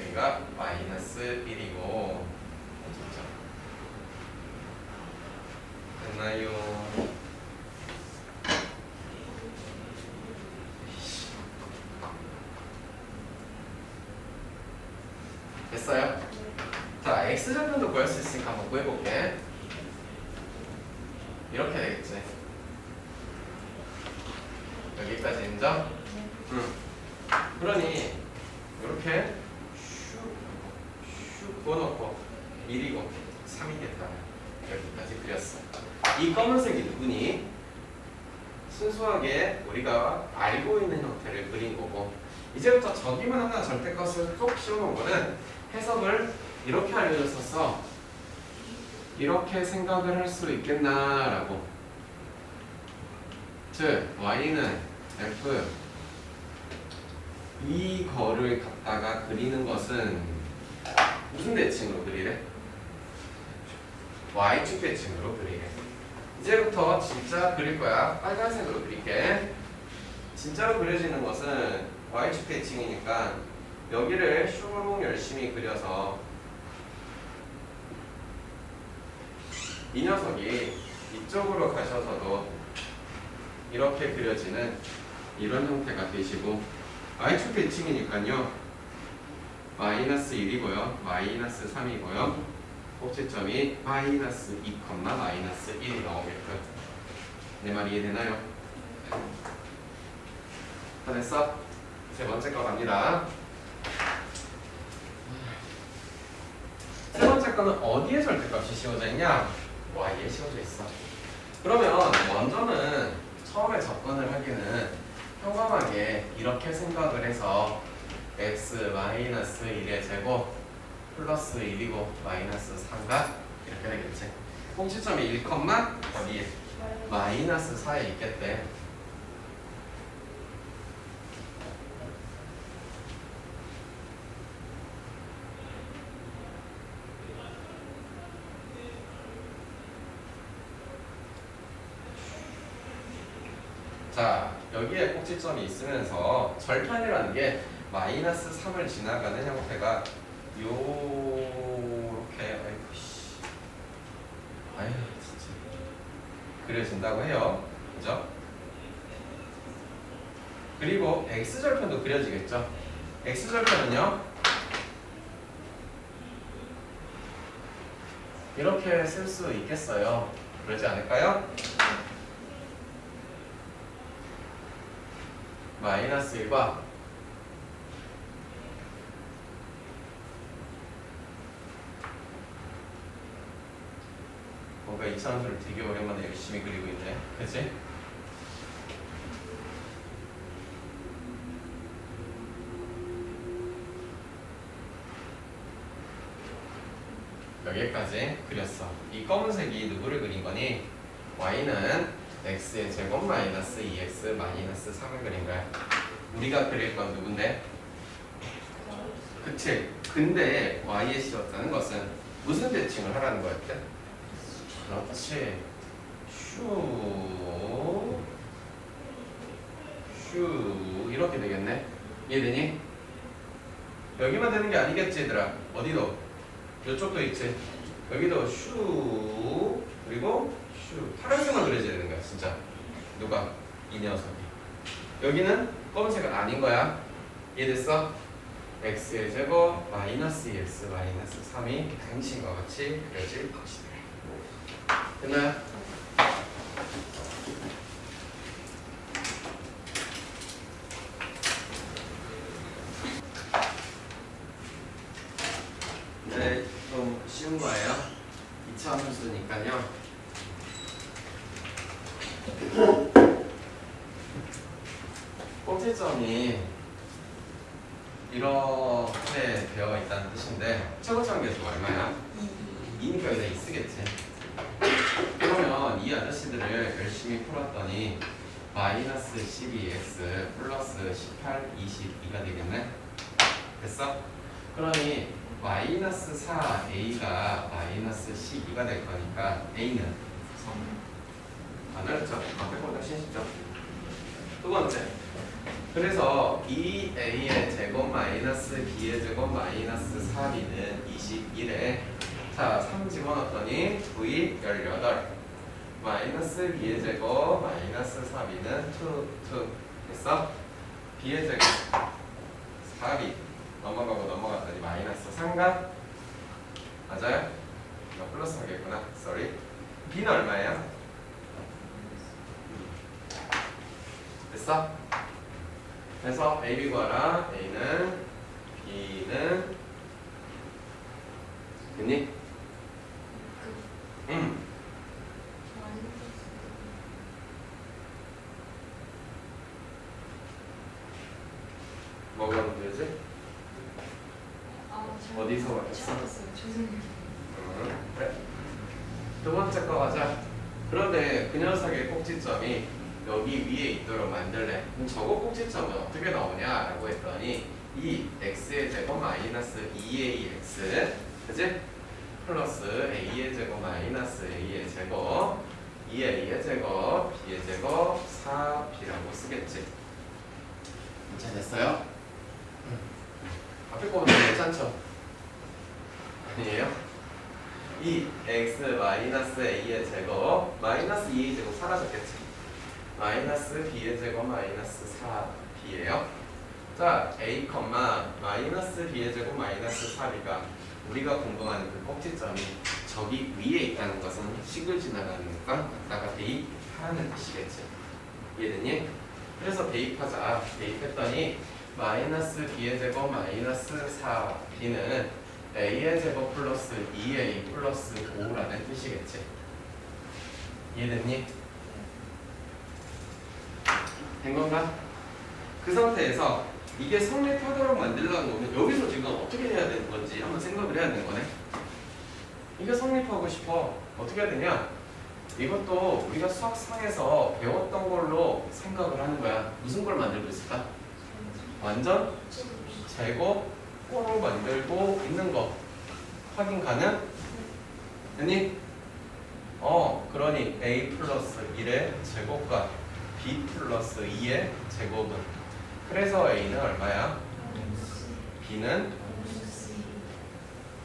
여기가 마이너스 1이고 됐나요? 됐어요? 자, x절편도 구할 수 있으니까 한번 구해볼게. 이렇게 되겠지. 여기까지 인정? 그러니 이렇게 슉 구워놓고 1이고 3이겠다. 여기까지 그렸어. 이 검은색이 누구니? 순수하게 우리가 알고 있는 형태를 그린 거고, 이제부터 저기만 하나 절대값을 쏙 씌워놓은 거는 해석을 이렇게 알려줬었어. 이렇게 생각을 할 수 있겠나라고. 즉 y는 f 이거를 갖다가 그리는 것은 무슨 대칭으로 그리래? y축 대칭으로 그리래. 이제부터 진짜 그릴 거야. 빨간색으로 그릴게. 진짜로 그려지는 것은 y축 대칭이니까 여기를 슈롱 열심히 그려서 이 녀석이 이쪽으로 가셔서도 이렇게 그려지는 이런 형태가 되시고, y축 대칭이니까요 마이너스 1이고요 마이너스 3이고요 꼭지점이 마이너스 2, 마이너스 1이 나오게끔. 내 말 이해되나요? 다 됐어? 세 번째 거 갑니다. 세 번째 거는 어디에 절대값이 씌워져 있냐? y에 씌워져 있어. 그러면 먼저는 처음에 접근을 하기는 평범하게 이렇게 생각을 해서 x 마이너스 1의 제곱 플러스 1이고 마이너스 3가 이렇게 되겠지. 꼭지점이 1, 어디에? 마이너스 4에 있겠대. 자, 여기에 꼭지점이 있으면서 절편이라는 게 마이너스 3을 지나가는 형태가 요렇게 아유 진짜 그려진다고 해요. 그죠? 그리고 x절편도 그려지겠죠. x절편은요 이렇게 쓸 수 있겠어요. 그러지 않을까요? 마이너스 1과 뭔가 이차함수를 되게 오랜만에 열심히 그리고 있네. 그치? 여기까지 그렸어. 이 검은색이 누구를 그린 거니? y는 x의 제곱 마이너스 2x 마이너스 3을 그린 거야. 우리가 그릴 건 누군데? 그치? 근데 y에 씌웠다는 것은 무슨 대칭을 하라는 거였대? 그렇지. 슈 이렇게 되겠네. 이해되니? 여기만 되는 게 아니겠지 얘들아. 어디도? 이쪽도 있지. 여기도 슈 그리고 슈. 파란색만 그려져야 되는 거야 진짜. 누가? 이 녀석이. 여기는 검은색은 아닌 거야. 이해됐어? x의 제곱 마이너스 2x 마이너스 3이 당신과 같이 그려질 것이다. 됐나요? 네, 좀 쉬운 거예요. 2차 함수니까요. 꼭지점이 이렇게 되어 있다는 뜻인데 최고점 계수가 얼마야? 2니까 여기다 2 쓰겠지. 그러면 이 아저씨들을 열심히 풀었더니 마이너스 12x 플러스 18, 22가 되겠네. 됐어? 그러니 마이너스 4a가 마이너스 12가 될 거니까 a는 3. 안 어렵죠? 앞에 거보다 쉽죠? 두 번째. 그래서 2a의 제곱 마이너스 b의 제곱 마이너스 4b는 21에 자, 3 집어넣었더니 v 18 마이너스 b의 제곱 마이너스 4b는 2 됐어? b의 제곱 4b 넘어가고 넘어갔더니 마이너스 3가 맞아요? 이거 플러스 하겠구나. sorry. b는 얼마예요? 됐어? 그래서 a, b 구하라. a는 b는 됐니? 어디서 맞췄어? 죄송해요. 그래. 두 번째 거 가자. 그런데 그 녀석의 꼭지점이 여기 위에 있도록 만들래. 그럼 저거 꼭지점은 어떻게 나오냐라고 했더니 이 x의 제곱 마이너스 2ax 그지? 플러스 a의 제곱 마이너스 a의 제곱 2a의 제곱 b의 제곱 4b라고 쓰겠지. 자 됐어요? 앞에 거보다 괜찮죠? 아니에요? 이 x 마이너스 a의 제곱 마이너스 2의 제곱 사라졌겠지. 마이너스 b의 제곱 마이너스 4b예요. 자 a 마이너스 b의 제곱 마이너스 4b가 우리가 공부하는 그 꼭지점이 저기 위에 있다는 것은 식을 지나가는 것과 같다가 대입하는 뜻이겠지. 이해됐니? 그래서 대입하자. 대입했더니 마이너스 b의 제곱 마이너스 4b는 a의 제곱 플러스 2a 플러스 5라는 뜻이겠지. 이해됐니? 된 건가? 그 상태에서 이게 성립하도록 만들려는 거면 여기서 지금 어떻게 해야 되는 건지 한번 생각을 해야 되는 거네. 이게 성립하고 싶어. 어떻게 해야 되냐? 이것도 우리가 수학상에서 배웠던 걸로 생각을 하는 거야. 무슨 걸 만들고 있을까? 완전 제곱 꼴을 만들고 있는 거 확인 가능? 됐니? 그러니 a 플러스 1의 제곱과 b 플러스 2의 제곱은 그래서 a는 얼마야? b는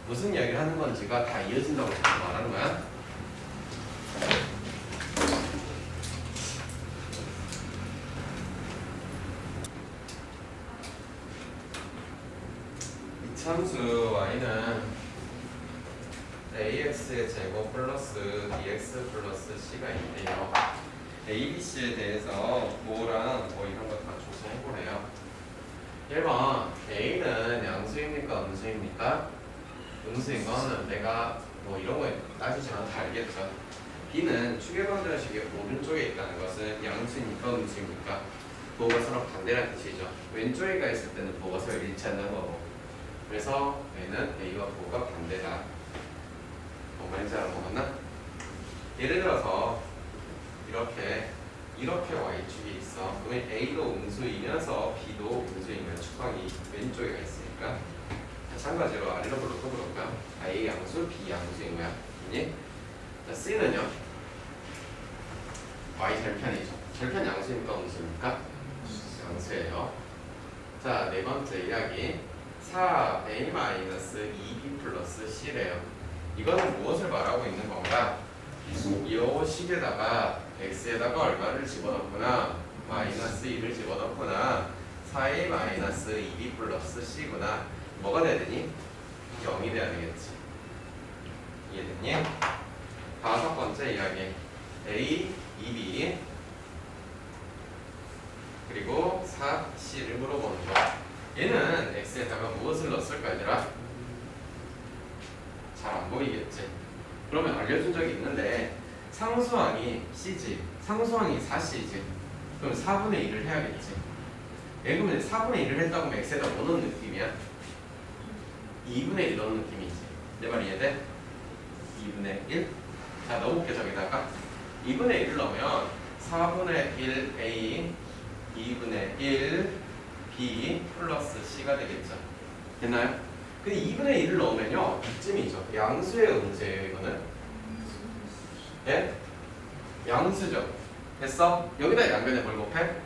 무슨 이야기를 하는 건지가 다 이어진다고 말하는 거야. 참수 y는 ax의 제곱 플러스 bx 플러스 c가 있대요. a, b, c에 대해서 뭐랑 뭐 이런 거 다 조사해보래요. 1번 a는 양수입니까 음수입니까? 음수인 거는 내가 뭐 이런 거 따지지 않아도 다 알겠죠. b는 추계관들식의 오른쪽에 있다는 것은 양수입니까 음수입니까? 뭐가 서로 반대라는 뜻이죠. 왼쪽에 가 있을 때는 뭐가 서로 일치한다는 거고, 그래서 A는 A와 B가 반대다. 뭔가 인지 알아먹었나? 예를 들어서 이렇게 Y축이 있어. 그러면 A도 음수이면서 B도 음수이면 축방이 왼쪽에 가 있으니까 마찬가지로 아래로 불러 또 그럴까? A 양수, B 양수인 거야. 아니? 자, C는요? Y 절편이죠. 절편 양수입니까 음수입니까? 양수예요. 자, 네 번째 이야기 4a-2b 플러스 c래요. 이거는 무엇을 말하고 있는 건가? 이 식에다가 x에다가 얼마를 집어넣구나? 마이너스 2를 집어넣구나. 4a-2b 플러스 c구나. 뭐가 돼야 되니? 0이 돼야 되겠지. 이해됐니? 다섯 번째 이야기 a, 2b 그리고 4c를 물어보는 거. 얘는 x에다가 무엇을 넣었을까 얘들아? 잘 안 보이겠지? 그러면 알려준 적이 있는데 상수항이 c지, 상수항이 4c지. 그럼 4분의 1을 해야겠지. 그러면 4분의 1을 했다고 하면 x에다 뭐 넣는 느낌이야? 2분의 1 넣는 느낌이지. 내 말 이해돼? 2분의 1? 자, 넣어볼게 저기다가 2분의 1을 넣으면 4분의 1 a 2분의 1 b 플러스 c가 되겠죠. 됐나요? 근데 2분의 1을 넣으면요 이쯤이죠. 양수의 음수예요 이거는. 예? 양수죠. 됐어? 여기다 양변에 뭘 곱해?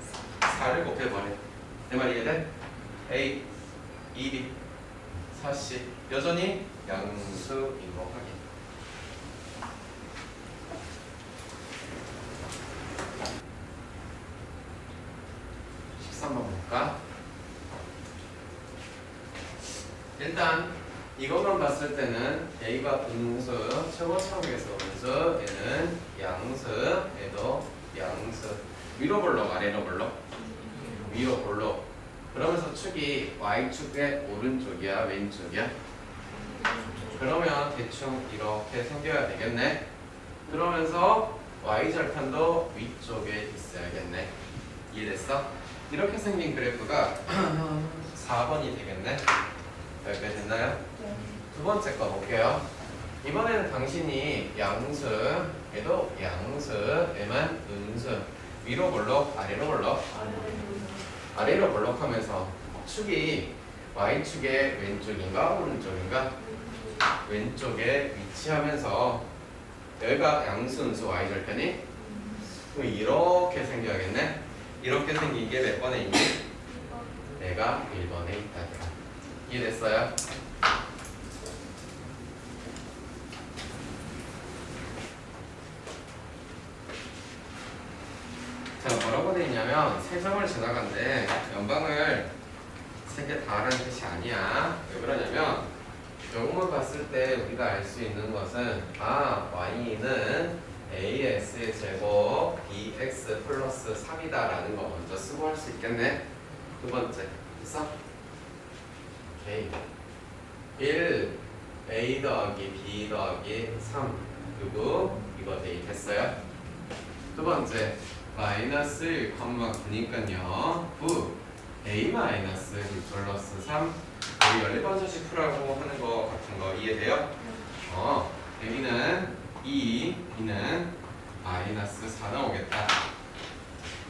4를 곱해버려. 내 말 이해돼? a, 2b, 4c 여전히 양수인 거 확인. 한번 볼까? 일단 이것만 봤을 때는 A가 음수, 최고차항에서 음수, 얘는 양수, 얘도 양수. 위로 볼록, 아래로 볼록? 위로 볼록. 그러면서 축이 Y축의 오른쪽이야, 왼쪽이야? 그러면 대충 이렇게 생겨야 되겠네. 그러면서 Y절편도 위쪽에 있어야겠네. 이해됐어? 이렇게 생긴 그래프가 4번이 되겠네. 여기까지 됐나요? 네. 두 번째 거 볼게요. 이번에는 당신이 양수, 얘도 양수, 얘만 음수. 위로 볼록, 아래로 볼록. 아래로 볼록하면서 축이 Y축의 왼쪽인가 오른쪽인가? 왼쪽에 위치하면서 여기가 양수, 음수, Y절편이? 그럼 이렇게 생겨야겠네? 이렇게 생긴 게 몇 번에 있니? 내가 1번에 있다. 이해됐어요? 자, 뭐라고 돼 있냐면 세 점을 지나간데 연방을 세 개 다 하라는 뜻이 아니야. 왜 그러냐면 요것만 봤을 때 우리가 알 수 있는 것은 y는 ax의 제곱 bx 플러스 3이다 라는 거 먼저 쓰고 할 수 있겠네. 두 번째 됐어? 오케이. 1 a 더하기 b 더하기 3 그리고 이거 대입했어요. 두 번째 마이너스 1, 9니까요 9 a 마이너스 2 플러스 3 우리 연립반수식 풀라고 하는 거 같은 거 이해돼요? a는 2, b는 마이너스 4 나오겠다.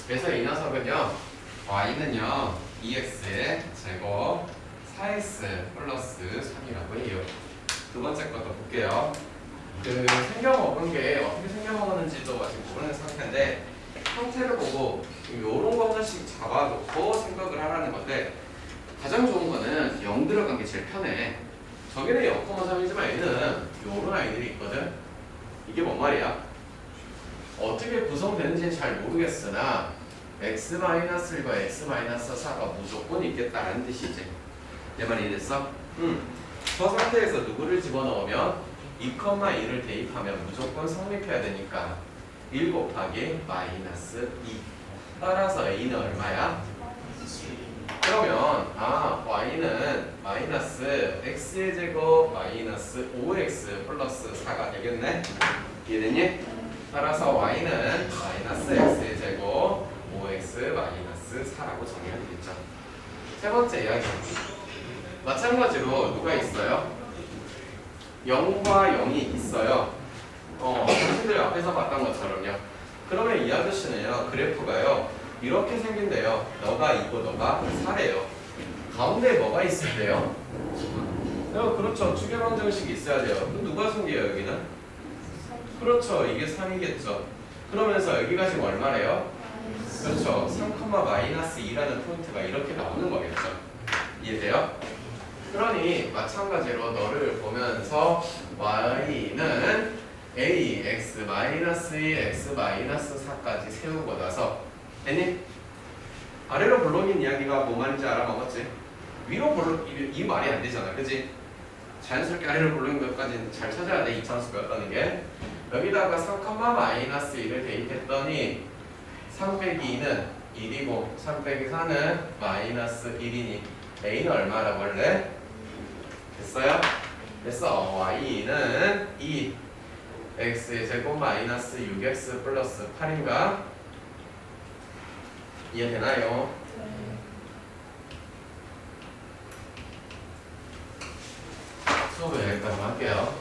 그래서 이 녀석은요 y는요 2x의 제곱 4x 플러스 3이라고 해요. 두 번째 것도 볼게요. 그 생겨먹은 게 어떻게 생겨먹었는지도 아직 모르는 상태인데 형태를 보고 요런 거 하나씩 잡아놓고 생각을 하라는 건데 가장 좋은 거는 0 들어간 게 제일 편해. 저기는 0,3이지만 얘는 요런 아이들이 있거든. 이게 뭔 말이야? 어떻게 구성되는지는 잘 모르겠으나 x-1과 x-4가 무조건 있겠다라는 뜻이지. 내 말이 이해됐어? 저 상태에서 누구를 집어넣으면 2,2를 대입하면 무조건 성립해야 되니까 1 곱하기 마이너스 2 따라서 a는 얼마야? 그러면 y는 마이너스 x의 제곱 마이너스 5x 플러스 4가 되겠네? 이해됐니? 따라서 y는 마이너스 x의 제곱 5x 마이너스 4라고 정의하면 되겠죠. 세 번째 이야기 마찬가지로 누가 있어요? 0과 0이 있어요. 당신들 앞에서 봤던 것처럼요. 그러면 이 아저씨는요 그래프가요 이렇게 생긴대요. 너가 2고 너가 4래요. 가운데 뭐가 있을 때요? 그렇죠. 추계방정식이 있어야 돼요. 그럼 누가 생겨요 여기는? 그렇죠. 이게 3이겠죠. 그러면서 여기가 지금 얼마래요? 그렇죠. 3,-2라는 포인트가 이렇게 나오는 거겠죠. 이해돼요? 그러니 마찬가지로 너를 보면서 y는 a, x, -2, x, -4까지 세우고 나서 됐니? 아래로 블록인 이야기가 뭐 말인지 알아먹었지? 위로 블록, 이 말이 안 되잖아. 그치? 자연스럽게 아래로 블록인 것까지는 잘 찾아야 돼. 이차함수였다는 게. 여기다가 3,-1을 대입했더니 3 빼기 2는 1이고 3 빼기 4는 마이너스 1이니 a는 얼마라고 할래? 됐어요? 됐어. y는 2 x의 제곱 마이너스 6x 플러스 8인가? 이해되나요? 수업 여기까지 할게요.